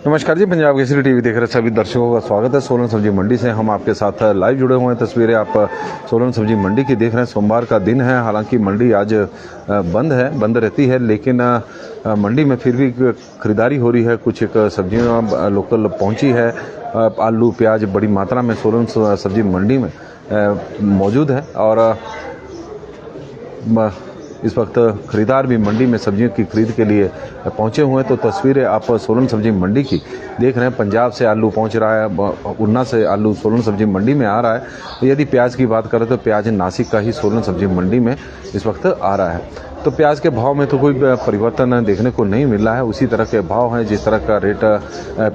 नमस्कार जी, पंजाब केसरी टीवी देख रहे सभी दर्शकों का स्वागत है। सोलन सब्जी मंडी से हम आपके साथ लाइव जुड़े हुए हैं। तस्वीरें आप सोलन सब्जी मंडी की देख रहे हैं। सोमवार का दिन है, हालांकि मंडी आज बंद रहती है, लेकिन मंडी में फिर भी खरीदारी हो रही है। कुछ एक सब्जियां लोकल पहुंची है। आलू प्याज बड़ी मात्रा में सोलन सब्जी मंडी में मौजूद है और इस वक्त खरीदार भी मंडी में सब्जियों की खरीद के लिए पहुंचे हुए हैं। तो तस्वीरें आप सोलन सब्जी मंडी की देख रहे हैं। पंजाब से आलू पहुंच रहा है, उन्ना से आलू सोलन सब्जी मंडी में आ रहा है। यदि प्याज की बात करें तो प्याज नासिक का ही सोलन सब्जी मंडी में इस वक्त आ रहा है। तो प्याज के भाव में तो कोई परिवर्तन देखने को नहीं मिला है। उसी तरह के भाव हैं जिस तरह का रेट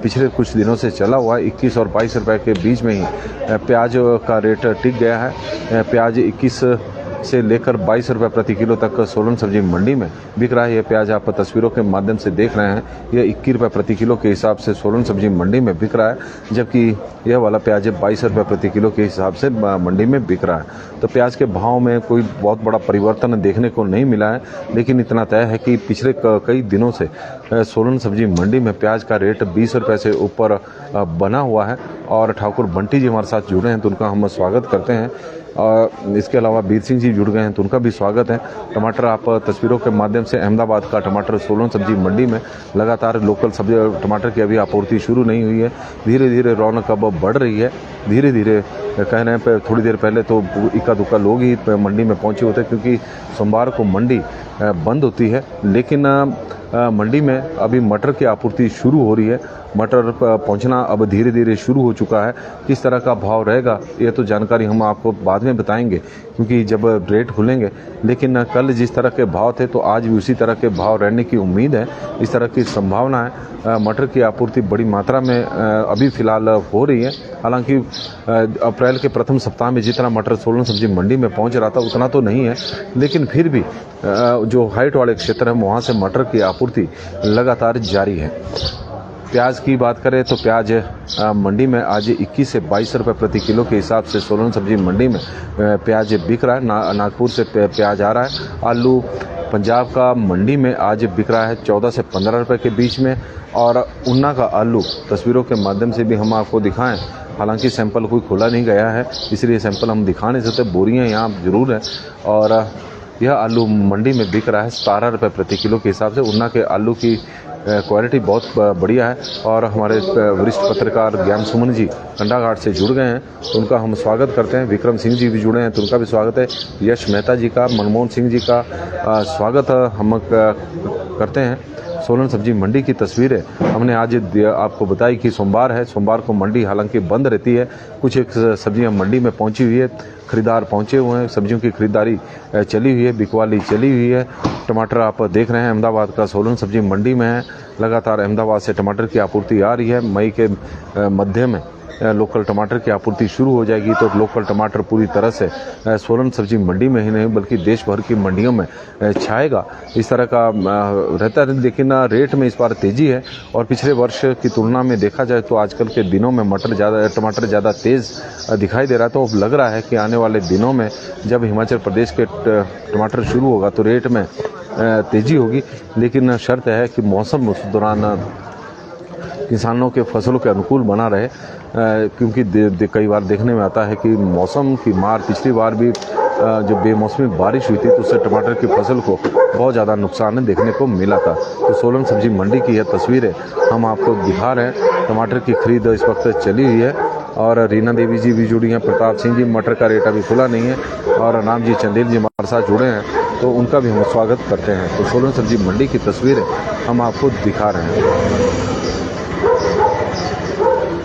पिछले कुछ दिनों से चला हुआ है। 21 और 22 रुपए के बीच में ही प्याज का रेट टिक गया है। प्याज 21 से लेकर 22 रुपए प्रति किलो तक सोलन सब्जी मंडी में बिक रहा है। ये प्याज आप तस्वीरों के माध्यम से देख रहे हैं। यह 21 रुपए प्रति किलो के हिसाब से सोलन सब्जी मंडी में बिक रहा है, जबकि यह वाला प्याज 22 रुपए प्रति किलो के हिसाब से मंडी में बिक रहा है। तो प्याज के भाव में कोई बहुत बड़ा परिवर्तन देखने को नहीं मिला है, लेकिन इतना तय है कि पिछले कई दिनों से सोलन सब्जी मंडी में प्याज का रेट 20 रुपए से ऊपर बना हुआ है। और ठाकुर बंटी जी हमारे साथ जुड़े हैं, तो उनका हम स्वागत करते हैं। और इसके अलावा बीर सिंह जी जुड़ गए हैं, तो उनका भी स्वागत है। टमाटर आप तस्वीरों के माध्यम से अहमदाबाद का टमाटर सोलन सब्जी मंडी में लगातार लोकल सब्जी टमाटर की अभी आपूर्ति शुरू नहीं हुई है। धीरे धीरे रौनक अब बढ़ रही है। धीरे धीरे कह रहे हैं, थोड़ी देर पहले तो इक्का दुक्का लोग ही मंडी में पहुंचे होते, क्योंकि सोमवार को मंडी बंद होती है। लेकिन मंडी में अभी मटर की आपूर्ति शुरू हो रही है। मटर पहुंचना अब धीरे धीरे शुरू हो चुका है। किस तरह का भाव रहेगा ये तो जानकारी हम आपको बाद में बताएंगे, क्योंकि जब रेट खुलेंगे। लेकिन कल जिस तरह के भाव थे, तो आज भी उसी तरह के भाव रहने की उम्मीद है। इस तरह की संभावना है। मटर की आपूर्ति बड़ी मात्रा में अभी फिलहाल हो रही है। हालांकि अप्रैल के प्रथम सप्ताह में जितना मटर सोलन सब्जी मंडी में पहुंच रहा था उतना तो नहीं है, लेकिन फिर भी जो हाइट वाले क्षेत्र है वहाँ से मटर की आपूर्ति लगातार जारी है। प्याज की बात करें तो प्याज मंडी में आज 21 से 22 रुपए प्रति किलो के हिसाब से सोलन सब्जी मंडी में प्याज बिक रहा है। नागपुर से प्याज आ रहा है। आलू पंजाब का मंडी में आज बिक रहा है 14 से 15 रुपए के बीच में। और उन्ना का आलू तस्वीरों के माध्यम से भी हम आपको दिखाएं, हालांकि सैंपल कोई खोला नहीं गया है, इसलिए सैंपल हम दिखा नहीं सकते। बोरियां यहाँ जरूर है। और यह आलू मंडी में बिक रहा है 17 रुपए प्रति किलो के हिसाब से। उन्ना के आलू की क्वालिटी बहुत बढ़िया है। और हमारे वरिष्ठ पत्रकार ज्ञान सुमन जी कंडाघाट से जुड़ गए हैं, तो उनका हम स्वागत करते हैं। विक्रम सिंह जी भी जुड़े हैं, तो उनका भी स्वागत है। यश मेहता जी का, मनमोहन सिंह जी का स्वागत हम करते हैं। सोलन सब्जी मंडी की तस्वीरें हमने आज आपको बताई कि सोमवार है। सोमवार को मंडी हालांकि बंद रहती है। कुछ एक सब्जियां मंडी में पहुंची हुई है, खरीदार पहुंचे हुए हैं, सब्जियों की खरीदारी चली हुई है, बिकवाली चली हुई है। टमाटर आप देख रहे हैं अहमदाबाद का सोलन सब्जी मंडी में है। लगातार अहमदाबाद से टमाटर की आपूर्ति आ रही है। मई के मध्य में लोकल टमाटर की आपूर्ति शुरू हो जाएगी, तो लोकल टमाटर पूरी तरह से सोलन सब्जी मंडी में ही नहीं बल्कि देश भर की मंडियों में छाएगा। इस तरह का रहता है। लेकिन रेट में इस बार तेजी है। और पिछले वर्ष की तुलना में देखा जाए तो आजकल के दिनों में टमाटर ज़्यादा तेज़ दिखाई दे रहा है। तो लग रहा है कि आने वाले दिनों में जब हिमाचल प्रदेश के टमाटर शुरू होगा तो रेट में तेजी होगी। लेकिन शर्त है कि मौसम उस दौरान किसानों के फसलों के अनुकूल बना रहे, क्योंकि कई बार देखने में आता है कि मौसम की मार, पिछली बार भी जो बेमौसमी बारिश हुई थी तो उससे टमाटर की फसल को बहुत ज़्यादा नुकसान देखने को मिला था। तो सोलन सब्जी मंडी की यह तस्वीरें हम आपको दिखा रहे हैं। टमाटर की खरीद इस वक्त चली हुई है। और रीना देवी जी भी जुड़ी हैं, प्रताप सिंह जी, मटर का रेट अभी खुला नहीं है। और राम जी चंदेल जी हमारे साथ जुड़े हैं, तो उनका भी हम स्वागत करते हैं। तो सोलन सब्जी मंडी की तस्वीरें हम आपको दिखा रहे हैं।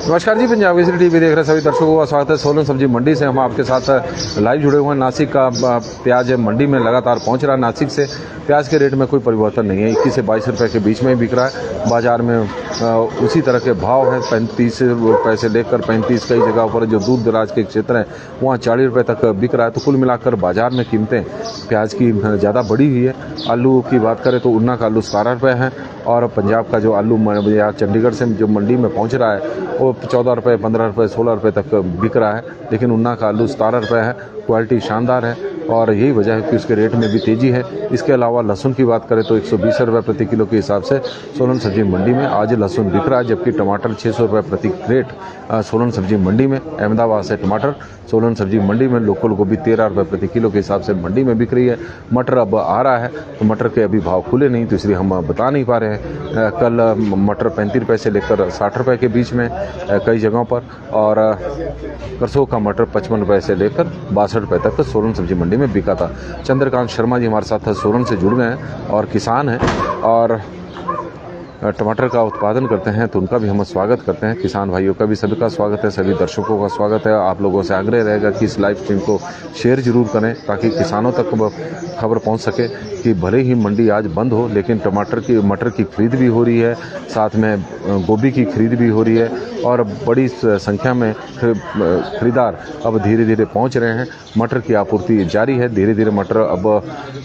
नमस्कार जी, पंजाब केसरी टीवी देख रहे सभी दर्शकों का स्वागत है। सोलन सब्जी मंडी से हम आपके साथ लाइव जुड़े हुए हैं। नासिक का प्याज मंडी में लगातार पहुंच रहा है। नासिक से प्याज के रेट में कोई परिवर्तन नहीं है। 21 से 22 रुपए के बीच में ही बिक रहा है। बाजार में उसी तरह के भाव हैं। 35 रुपये से लेकर 35, कई जगह पर जो दूर दराज के क्षेत्र हैं वहाँ 40 रुपये तक बिक रहा है। तो कुल मिलाकर बाजार में कीमतें प्याज की ज़्यादा बढ़ी हुई है। आलू की बात करें तो उन्ना का आलू 17 रुपये है और पंजाब का जो आलू या चंडीगढ़ से जो मंडी में पहुंच रहा है वो 14 रुपये, 15 रुपये, 16 रुपये तक बिक रहा है। लेकिन उन्ना का आलू 17 रुपये है। क्वालिटी शानदार है और यही वजह है कि उसके रेट में भी तेज़ी है। इसके अलावा लहसुन की बात करें तो 120 रुपये प्रति किलो के हिसाब से सोलन सब्जी मंडी में आज लहसुन बिक रहा है, जबकि टमाटर 600 रुपये प्रति क्रेट सोलन सब्जी मंडी में। अहमदाबाद से टमाटर सोलन सब्जी मंडी में लोकल गोभी 13 रुपये प्रति किलो के हिसाब से मंडी में बिक रही है। मटर अब आ रहा है तो मटर के अभी भाव खुले नहीं तो इसलिए हम बता नहीं पा रहे हैं। कल मटर 35 रुपये से लेकर 60 रुपये के बीच में कई जगहों पर, और सरसों का मटर 55 रुपये से लेकर 62 रुपये तक सोलन सब्जी मंडी में बिका था। चंद्रकांत शर्मा जी हमारे साथ सोलन से जुड़ गए हैं और किसान हैं और टमाटर का उत्पादन करते हैं, तो उनका भी हम स्वागत करते हैं। किसान भाइयों का भी सभी का स्वागत है, सभी दर्शकों का स्वागत है। आप लोगों से आग्रह रहेगा कि इस लाइव स्ट्रीम को शेयर जरूर करें ताकि किसानों तक खबर पहुंच सके कि भले ही मंडी आज बंद हो लेकिन मटर की खरीद भी हो रही है, साथ में गोभी की खरीद भी हो रही है और बड़ी संख्या में खरीदार अब धीरे धीरे पहुंच रहे हैं। मटर की आपूर्ति जारी है, धीरे धीरे मटर अब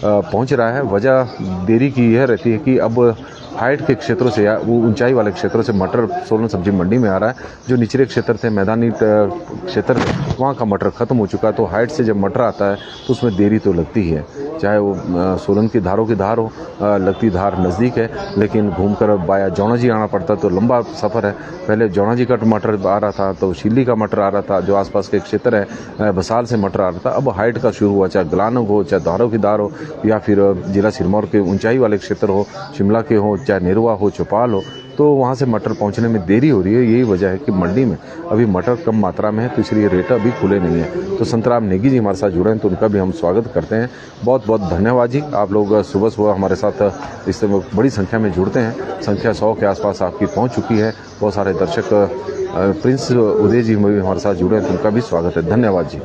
पहुंच रहा है। वजह देरी की यह रहती है कि अब हाइट के क्षेत्रों से या वो ऊंचाई वाले क्षेत्रों से मटर सोलन सब्जी मंडी में आ रहा है। जो निचले क्षेत्र थे, मैदानी क्षेत्र थे, वहाँ का मटर खत्म हो चुका है। तो हाइट से जब मटर आता है तो उसमें देरी तो लगती ही है, चाहे वो सोलन की धारों की धार हो, लगती धार नज़दीक है लेकिन घूमकर बाया जौना जी आना पड़ता तो लंबा सफ़र है। पहले जौना जी का टमाटर आ रहा था तो शिल्ली का मटर आ रहा था, जो आसपास के क्षेत्र है बसाल से मटर आ रहा था। अब हाइट का शुरू हुआ, चाहे गलानग हो, चाहे धारों की धार हो या फिर जिला सिरमौर के ऊंचाई वाले क्षेत्र हो, शिमला के हो, चाहे नेरुआ हो, चौपाल हो, तो वहाँ से मटर पहुँचने में देरी हो रही है। यही वजह है कि मंडी में अभी मटर कम मात्रा में है तो इसलिए रेट अभी खुले नहीं है। तो संतराम नेगी जी हमारे साथ जुड़े हैं तो उनका भी हम स्वागत करते हैं। बहुत बहुत धन्यवाद जी। आप लोग सुबह सुबह हमारे साथ इससे बड़ी संख्या में जुड़ते हैं, संख्या 100 के आसपास आपकी पहुँच चुकी है। बहुत सारे दर्शक प्रिंस उदय जी हमारे साथ जुड़े हैं तो उनका भी स्वागत है। धन्यवाद जी।